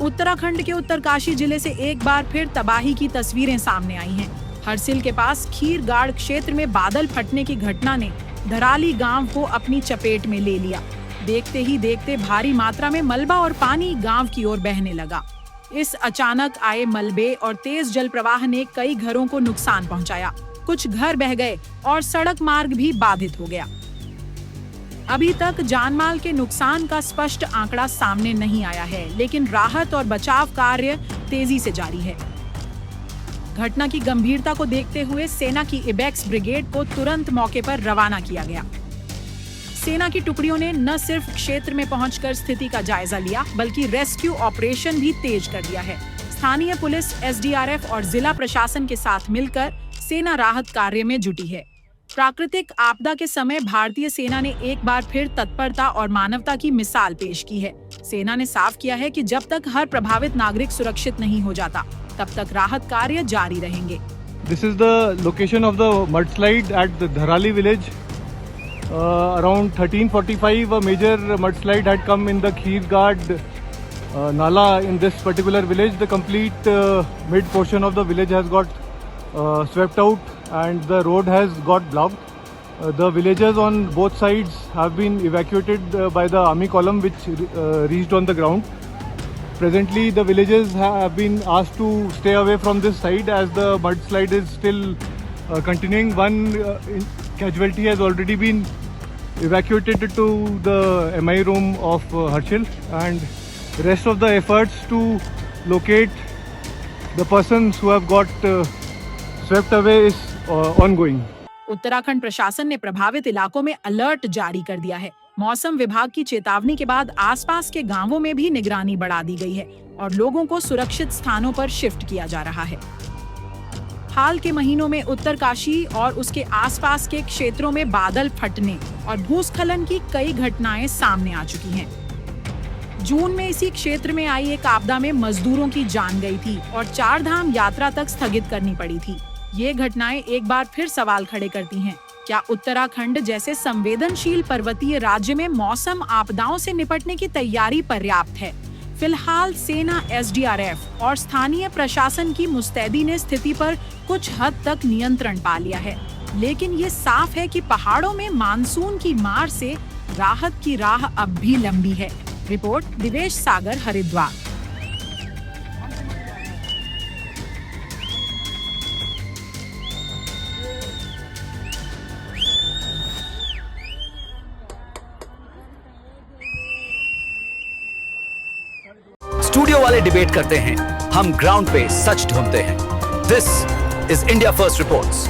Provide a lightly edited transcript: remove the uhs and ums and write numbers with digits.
उत्तराखंड के उत्तरकाशी जिले से एक बार फिर तबाही की तस्वीरें सामने आई हैं। हरसिल के पास खीरगाड़ क्षेत्र में बादल फटने की घटना ने धराली गांव को अपनी चपेट में ले लिया। देखते ही देखते भारी मात्रा में मलबा और पानी गांव की ओर बहने लगा। इस अचानक आए मलबे और तेज जल प्रवाह ने कई घरों को नुकसान पहुंचाया। कुछ घर बह गए और सड़क मार्ग भी बाधित हो गया। अभी तक जानमाल के नुकसान का स्पष्ट आंकड़ा सामने नहीं आया है, लेकिन राहत और बचाव कार्य तेजी से जारी है। घटना की गंभीरता को देखते हुए सेना की इबेक्स ब्रिगेड को तुरंत मौके पर रवाना किया गया। सेना की टुकड़ियों ने न सिर्फ क्षेत्र में पहुंचकर स्थिति का जायजा लिया, बल्कि रेस्क्यू ऑपरेशन भी तेज कर दिया है। स्थानीय पुलिस, एसडीआरएफ और जिला प्रशासन के साथ मिलकर सेना राहत कार्य में जुटी है। प्राकृतिक आपदा के समय भारतीय सेना ने एक बार फिर तत्परता और मानवता की मिसाल पेश की है। सेना ने साफ किया है कि जब तक हर प्रभावित नागरिक सुरक्षित नहीं हो जाता, तब तक राहत कार्य जारी रहेंगे। This is the location of the mudslide at the Dharali village. Around 13:45, a major mudslide had come in the Kheergad Nala in this particular village. The complete mid portion of the village has got swept out and the road has got blocked. The villagers on both sides have been evacuated by the army column which reached on the ground. Presently the villagers have been asked to stay away from this side as the mudslide is still continuing. One casualty has already been evacuated to the MI room of Harshil, and rest of the efforts to locate the persons who have got swept away is ongoing. Uttarakhand प्रशासन ने प्रभावित इलाकों में alert जारी कर दिया है। मौसम विभाग की चेतावनी के बाद आसपास के गांवों में भी निगरानी बढ़ा दी गई है और लोगों को सुरक्षित स्थानों पर शिफ्ट किया जा रहा है। हाल के महीनों में उत्तरकाशी और उसके आसपास के क्षेत्रों में बादल फटने और भूस्खलन की कई घटनाएं सामने आ चुकी हैं। जून में इसी क्षेत्र में आई एक आपदा में मजदूरों की जान गई थी और 4 धाम यात्रा तक स्थगित करनी पड़ी थी। ये घटनाएं एक बार फिर सवाल खड़े करती हैं, क्या उत्तराखंड जैसे संवेदनशील पर्वतीय राज्य में मौसम आपदाओं से निपटने की तैयारी पर्याप्त है? फिलहाल सेना, एसडीआरएफ और स्थानीय प्रशासन की मुस्तैदी ने स्थिति पर कुछ हद तक नियंत्रण पा लिया है, लेकिन ये साफ है कि पहाड़ों में मानसून की मार से राहत की राह अब भी लंबी है। रिपोर्ट दिवेश सागर, हरिद्वार। स्टूडियो वाले डिबेट करते हैं, हम ग्राउंड पे सच ढूंढते हैं। This is India first reports.